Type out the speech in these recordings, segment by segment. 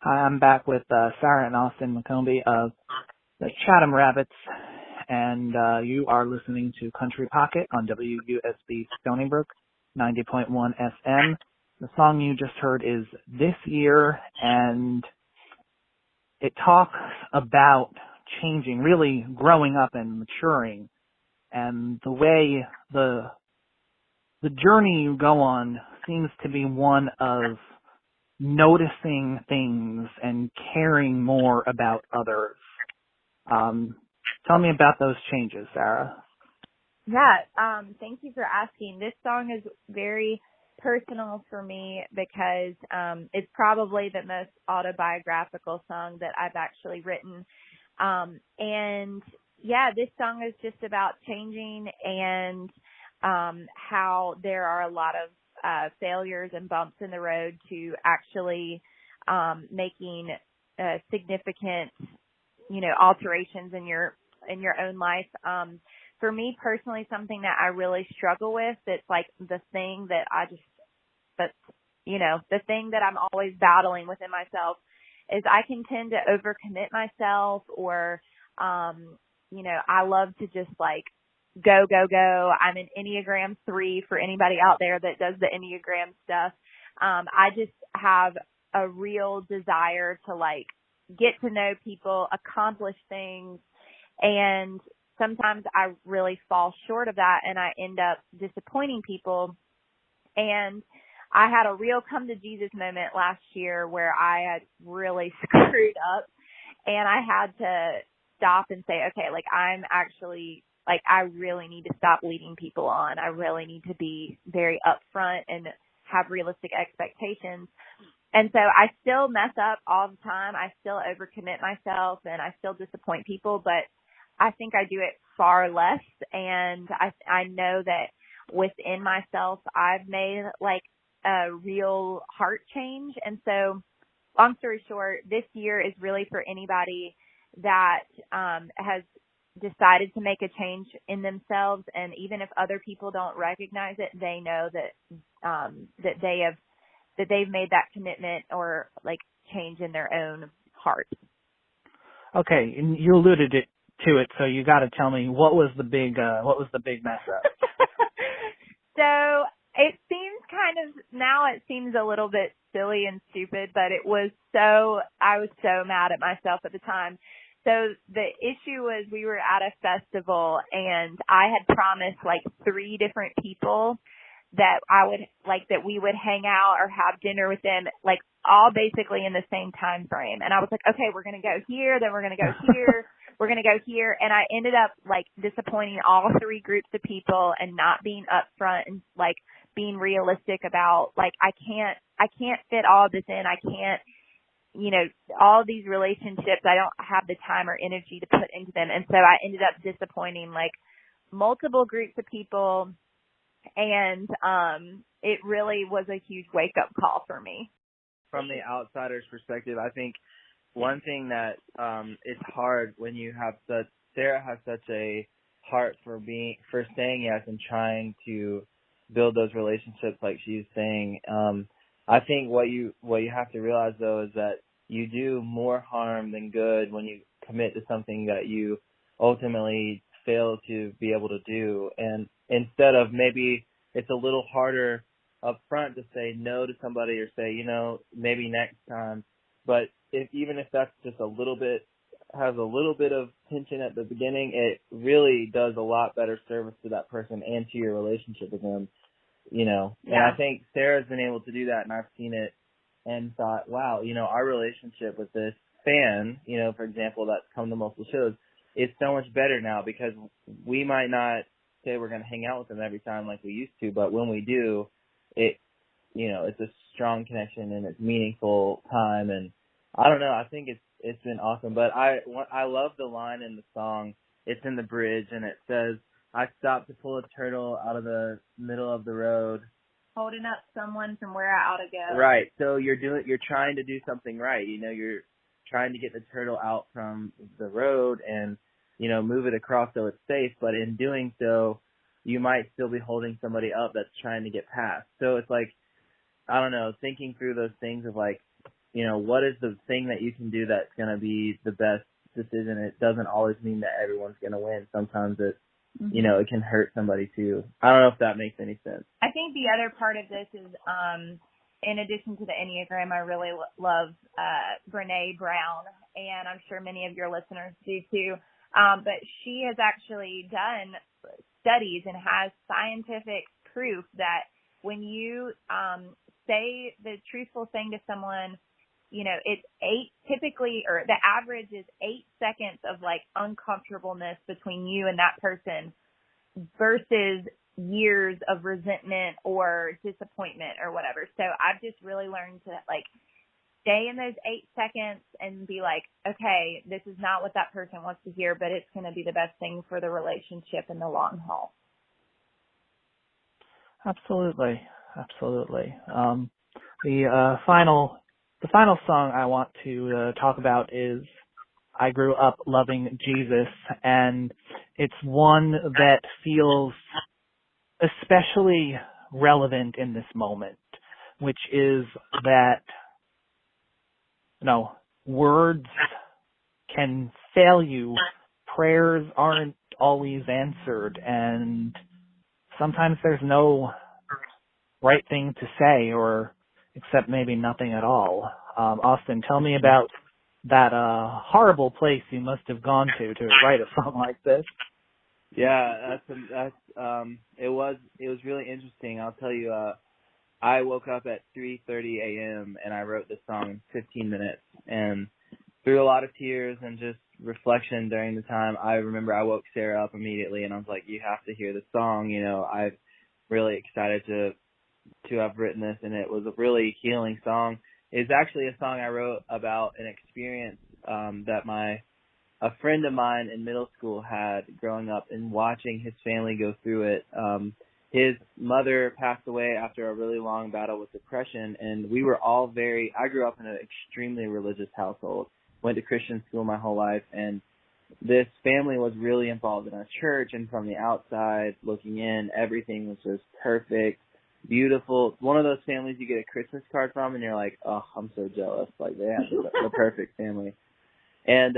Hi, I'm back with Sarah and Austin McCombie of the Chatham Rabbits, and you are listening to Country Pocket on WUSB Stony Brook, 90.1 FM. The song you just heard is This Year, and it talks about changing, really growing up and maturing, and the way the journey you go on seems to be one of noticing things and caring more about others. Tell me about those changes, Sarah. Yeah, thank you for asking. This song is very personal for me because it's probably the most autobiographical song that I've actually written. And yeah, this song is just about changing and how there are a lot of failures and bumps in the road to actually making significant, alterations in your own life. For me personally, something that I really struggle with, that's like the thing that the thing that I'm always battling within myself, is I can tend to overcommit myself, or I love to just like go. I'm an Enneagram 3 for anybody out there that does the Enneagram stuff. I just have a real desire to like get to know people, accomplish things, and sometimes I really fall short of that and I end up disappointing people. And I had a real come to Jesus moment last year where I had really screwed up, and I had to stop and say, okay, like I'm actually, like I really need to stop leading people on. I really need to be very upfront and have realistic expectations. And so I still mess up all the time. I still overcommit myself and I still disappoint people, but I think I do it far less. And I know that within myself, I've made like a real heart change. And so long story short, this year is really for anybody that has decided to make a change in themselves, and even if other people don't recognize it, they know that they've made that commitment or like change in their own heart. Okay, and you alluded to it, so you got to tell me what was the big mess up? So it seems a little bit silly and stupid, but I was so mad at myself at the time. So the issue was we were at a festival and I had promised like 3 different people that that we would hang out or have dinner with them, like all basically in the same time frame. And I was like, okay, we're going to go here, then we're going to go here, we're going to go here. And I ended up like disappointing all 3 groups of people and not being upfront and like being realistic about like, I can't fit all this in. I can't, all these relationships, I don't have the time or energy to put into them. And so I ended up disappointing like multiple groups of people. And it really was a huge wake-up call for me. From the outsider's perspective, I think one thing that it's hard when you have Sarah has such a heart for saying yes and trying to build those relationships like she's saying. I think what you have to realize though is that you do more harm than good when you commit to something that you ultimately fail to be able to do. And instead of, maybe it's a little harder up front to say no to somebody or say, maybe next time. But even if that's just has a little bit of tension at the beginning, it really does a lot better service to that person and to your relationship with them, Yeah. And I think Sarah's been able to do that, and I've seen it and thought, wow, our relationship with this fan, for example, that's come to multiple shows, is so much better now, because we might not say we're going to hang out with them every time like we used to, but when we do, it's a strong connection and it's meaningful time. And I don't know, I think it's been awesome. But I love the line in the song. It's in the bridge, and it says, I stopped to pull a turtle out of the middle of the road, holding up someone from where I ought to go. Right. So you're trying to do something right. You're trying to get the turtle out from the road and, move it across so it's safe. But in doing so, you might still be holding somebody up that's trying to get past. So it's like, I don't know, thinking through those things of like, what is the thing that you can do that's going to be the best decision? It doesn't always mean that everyone's going to win. Sometimes it, it can hurt somebody too. I don't know if that makes any sense. I think the other part of this is, in addition to the Enneagram, I really love Brene Brown, and I'm sure many of your listeners do too. But she has actually done studies and has scientific proof that when you say the truthful thing to someone, it's typically, or the average is 8 seconds of like uncomfortableness between you and that person versus years of resentment or disappointment or whatever. So I've just really learned to like stay in those 8 seconds and be like, okay, this is not what that person wants to hear, but it's going to be the best thing for the relationship in the long haul. Absolutely. The final song I want to talk about is I Grew Up Loving Jesus, and it's one that feels especially relevant in this moment, which is that, words can fail you, prayers aren't always answered, and sometimes there's no right thing to say, or except maybe nothing at all. Austin, tell me about that horrible place you must have gone to write a song like this. Yeah, it was really interesting. I'll tell you, I woke up at 3:30 a.m. and I wrote this song in 15 minutes, and through a lot of tears and just reflection during the time, I remember I woke Sarah up immediately and I was like, you have to hear the song. I'm really excited to have written this, and it was a really healing song. It's actually a song I wrote about an experience that a friend of mine in middle school had growing up and watching his family go through it. His mother passed away after a really long battle with depression, and we were all I grew up in an extremely religious household, went to Christian school my whole life, and this family was really involved in our church, and from the outside looking in, everything was just perfect, beautiful. One of those families you get a Christmas card from and you're like, oh, I'm so jealous. Like, they have the perfect family. And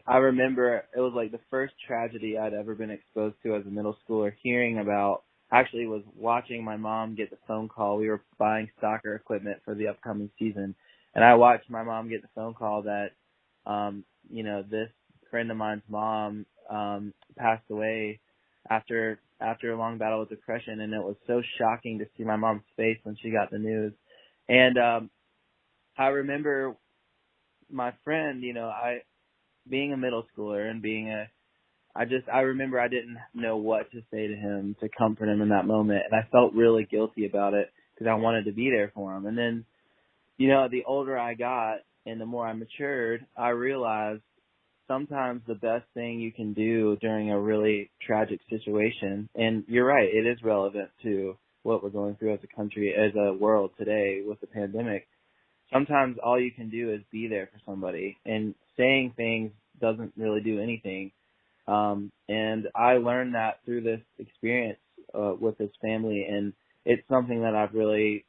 I remember it was like the first tragedy I'd ever been exposed to as a middle schooler, actually was watching my mom get the phone call. We were buying soccer equipment for the upcoming season, and I watched my mom get the phone call that, this friend of mine's mom passed away after a long battle with depression, and it was so shocking to see my mom's face when she got the news. And I remember my friend, being a middle schooler and I remember I didn't know what to say to him to comfort him in that moment, and I felt really guilty about it because I wanted to be there for him. And then, the older I got and the more I matured, I realized sometimes the best thing you can do during a really tragic situation, and you're right, it is relevant to what we're going through as a country, as a world today with the pandemic. Sometimes all you can do is be there for somebody, and saying things doesn't really do anything. And I learned that through this experience with this family, and it's something that I've really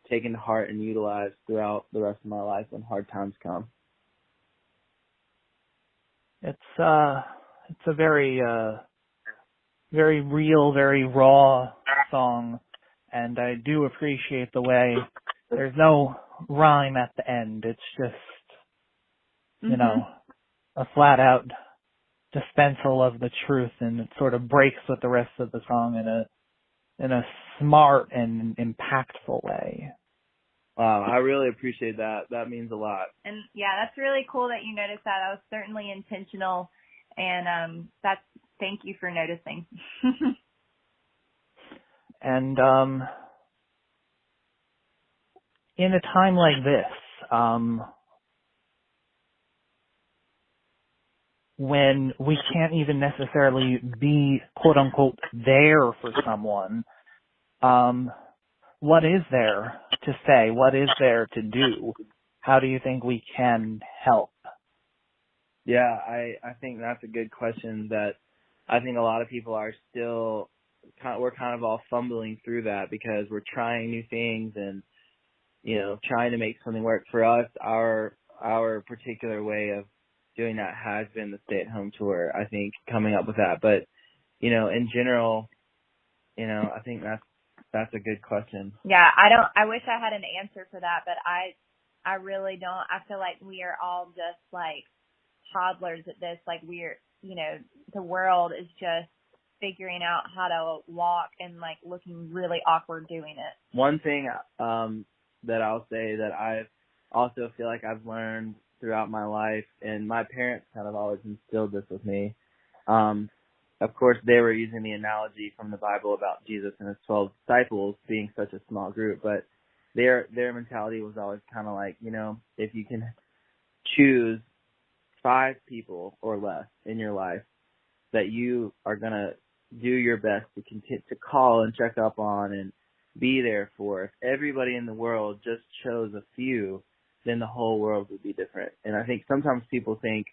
taken to heart and utilized throughout the rest of my life when hard times come. It's a very very real, very raw song, and I do appreciate the way there's no rhyme at the end. It's just, a flat out dispensal of the truth, and it sort of breaks with the rest of the song in a smart and impactful way. Wow, I really appreciate that. That means a lot. And yeah, that's really cool that you noticed that. That was certainly intentional, and thank you for noticing. And in a time like this, when we can't even necessarily be quote unquote there for someone, what is there to say? What is there to do? How do you think we can help? Yeah, I think that's a good question that I think a lot of people are still we're kind of all fumbling through that because we're trying new things, and trying to make something work. For us, our particular way of doing that has been the stay-at-home tour, I think, coming up with that. But, in general, I think that's a good question. Yeah, I wish I had an answer for that, but I really don't. I feel like we are all just like toddlers at this. Like we're, the world is just figuring out how to walk and like looking really awkward doing it. One thing that I'll say that I also feel like I've learned throughout my life, and my parents kind of always instilled this with me. Of course, they were using the analogy from the Bible about Jesus and his 12 disciples being such a small group, but their mentality was always kind of like, if you can choose 5 people or less in your life that you are going to do your best to continue to call and check up on and be there for. If everybody in the world just chose a few, then the whole world would be different. And I think sometimes people think,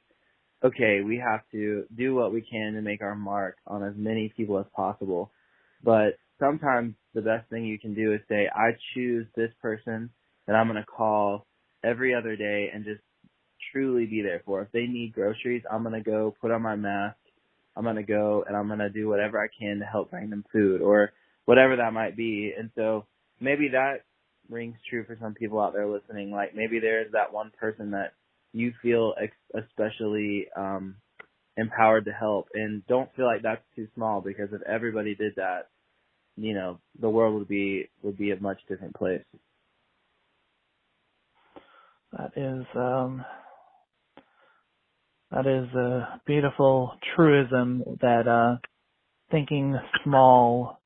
okay, we have to do what we can to make our mark on as many people as possible. But sometimes the best thing you can do is say, I choose this person that I'm going to call every other day and just truly be there for. If they need groceries, I'm going to go put on my mask. I'm going to go and I'm going to do whatever I can to help bring them food or whatever that might be. And so maybe that rings true for some people out there listening. Like maybe there's that one person that you feel especially empowered to help, and don't feel like that's too small, because if everybody did that, the world would be a much different place. That is a beautiful truism that thinking small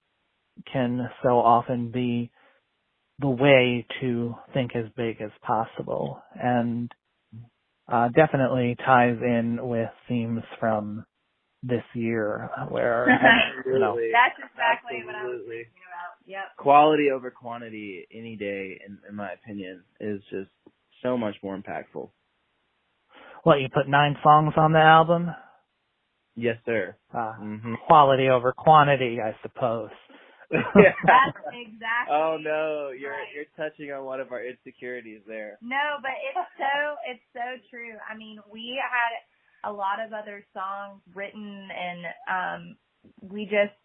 can so often be the way to think as big as possible, and definitely ties in with themes from this year where, That's exactly what I was thinking about. Yep. Quality over quantity any day, in my opinion, is just so much more impactful. What, you put 9 songs on the album? Yes, sir. Quality over quantity, I suppose. Yeah. That's exactly. Oh no, you're touching on one of our insecurities there. No, but it's so true. I mean, we had a lot of other songs written, and we just,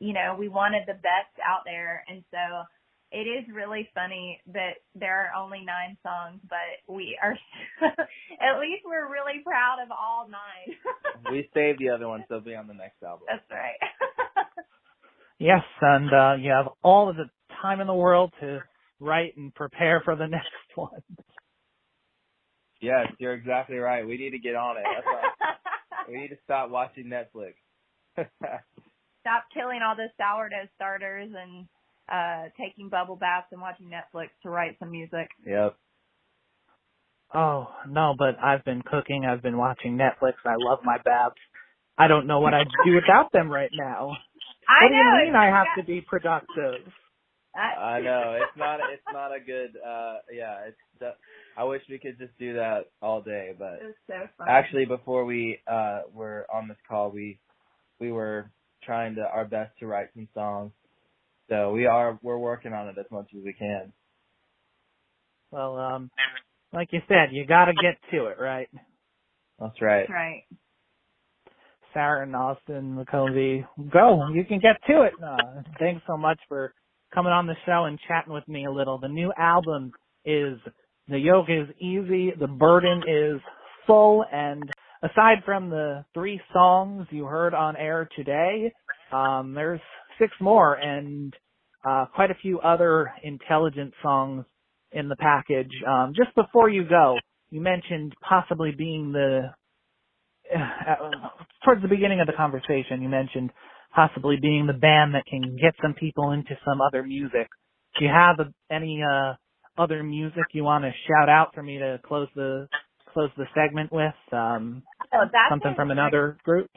we wanted the best out there, and so it is really funny that there are only 9 songs, but we are at least we're really proud of all 9. We saved the other ones, they'll be on the next album. That's right. Yes, and you have all of the time in the world to write and prepare for the next one. Yes, you're exactly right. We need to get on it. That's right. We need to stop watching Netflix. Stop killing all the sourdough starters and taking bubble baths and watching Netflix to write some music. Yep. Oh, no, but I've been cooking. I've been watching Netflix. I love my baths. I don't know what I'd do without them right now. What do you mean I have to be productive? I know. It's not a good, I wish we could just do that all day, but it's so fun. Actually before we were on this call, we were trying our best to write some songs. So we're working on it as much as we can. Well, like you said, you gotta get to it, right? That's right. That's right. Sarah and Austin McCovey, go. You can get to it. Thanks so much for coming on the show and chatting with me a little. The new album is The Yoke is Easy, The Burden is Full, and aside from the 3 songs you heard on air today, there's 6 more and quite a few other intelligent songs in the package. Just before you go, you mentioned possibly being towards the beginning of the conversation, you mentioned possibly being the band that can get some people into some other music. Do you have any other music you want to shout out for me to close the segment with? Something from another group?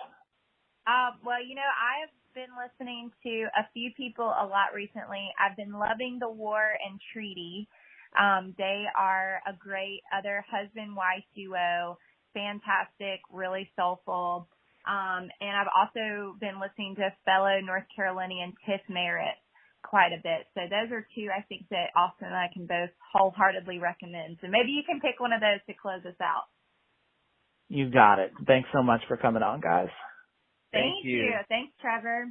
Well, I've been listening to a few people a lot recently. I've been loving The War and Treaty. They are a great other husband-wife duo. Fantastic, really soulful. And I've also been listening to fellow North Carolinian Tiff Merritt, quite a bit. So those are two I think that Austin and I can both wholeheartedly recommend. So maybe you can pick one of those to close us out. You got it. Thanks so much for coming on, guys. Thank you. Thanks, Trevor.